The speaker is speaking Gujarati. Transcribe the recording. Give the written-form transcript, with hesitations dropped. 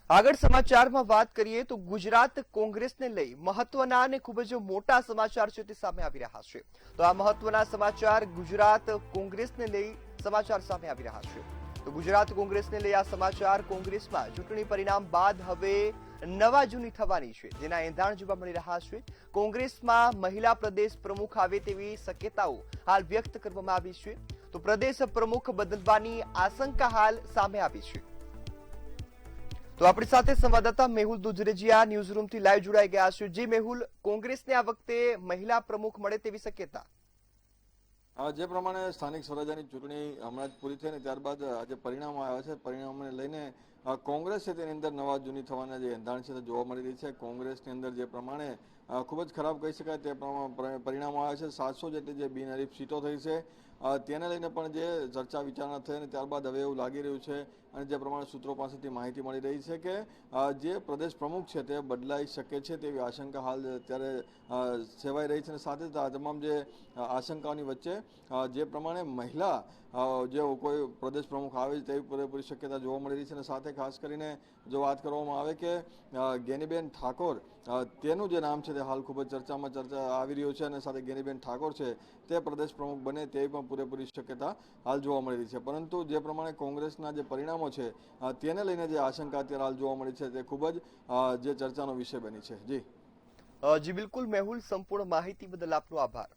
આગળ સમાચારમાં વાત કરીએ તો ગુજરાત કોંગ્રેસને લઈ મહત્વના અને ખૂબ જ મોટા સમાચાર છે તે સામે આવી રહ્યા છે। તો આ મહત્વના સમાચાર ગુજરાત કોંગ્રેસને લઈ સમાચાર સામે આવી રહ્યા છે। તો ગુજરાત કોંગ્રેસને લઈ આ સમાચાર કોંગ્રેસમાં ચૂંટણી પરિણામ બાદ હવે નવા જૂની થવાની છે, જેના એંધાણ જોવા મળી રહ્યા છે। કોંગ્રેસમાં મહિલા પ્રદેશ પ્રમુખ આવે તેવી શક્યતાઓ હાલ વ્યક્ત કરવામાં આવી છે। તો પ્રદેશ પ્રમુખ બદલવાની આશંકા હાલ સામે આવી છે। તો આપણી સાથે સંવાદદાતા મેહુલ દુધરેજીયા ન્યૂઝ રૂમથી લાઈવ જોડાઈ ગયા છે। જે મેહુલ, કોંગ્રેસને આ વખતે મહિલા પ્રમુખ મળે તેવી શક્યતા? જે પ્રમાણે સ્થાનિક સ્વરાજ્યની ચૂંટણી હમણાં જ પૂરી થઈ ને ત્યારબાદ આજે પરિણામો આવ્યા છે, પરિણામને લઈને કોંગ્રેસ છે તેની અંદર નવા જૂની થવાના જે એંધાણ છે તે જોવા મળી રહી છે। કોંગ્રેસની અંદર જે પ્રમાણે ખૂબ જ ખરાબ કહી શકાય તે પ્રમાણે પરિણામો આવ્યા છે। 700 જેટલી જે બિનહરીફ સીટો થઈ છે તેને લઈને પણ જે ચર્ચા વિચારણા થઈ અને ત્યારબાદ હવે એવું લાગી રહ્યું છે અને જે પ્રમાણે સૂત્રો પાસેથી માહિતી મળી રહી છે કે જે પ્રદેશ પ્રમુખ છે તે બદલાઈ શકે છે તેવી આશંકા હાલ અત્યારે સેવાઈ રહી છે। અને સાથે જ આ તમામ જે આશંકાઓની વચ્ચે જે પ્રમાણે મહિલા જે કોઈ પ્રદેશ પ્રમુખ આવે તેવી પૂરેપૂરી શક્યતા જોવા મળી રહી છે। અને સાથે ખાસ કરીને જો વાત કરવામાં આવે કે ગેનીબેન ઠાકોર તેનું જે નામ છે તે હાલ ખૂબ જ ચર્ચામાં આવી રહ્યું છે અને સાથે ગેનીબેન ઠાકોર છે તે પ્રદેશ પ્રમુખ બને તેવી પણ પૂરેપૂરી શક્યતા હાલ જોવા મળી રહી છે। પરંતુ જે પ્રમાણે કોંગ્રેસના જે પરિણામો છે તેને લઈને જે આશંકા અત્યારે હાલ જોવા મળી છે તે ખૂબ જ જે ચર્ચાનો વિષય બની છે। જી જી બિલકુલ મેહુલ, સંપૂર્ણ માહિતી બદલ આપનો આભાર।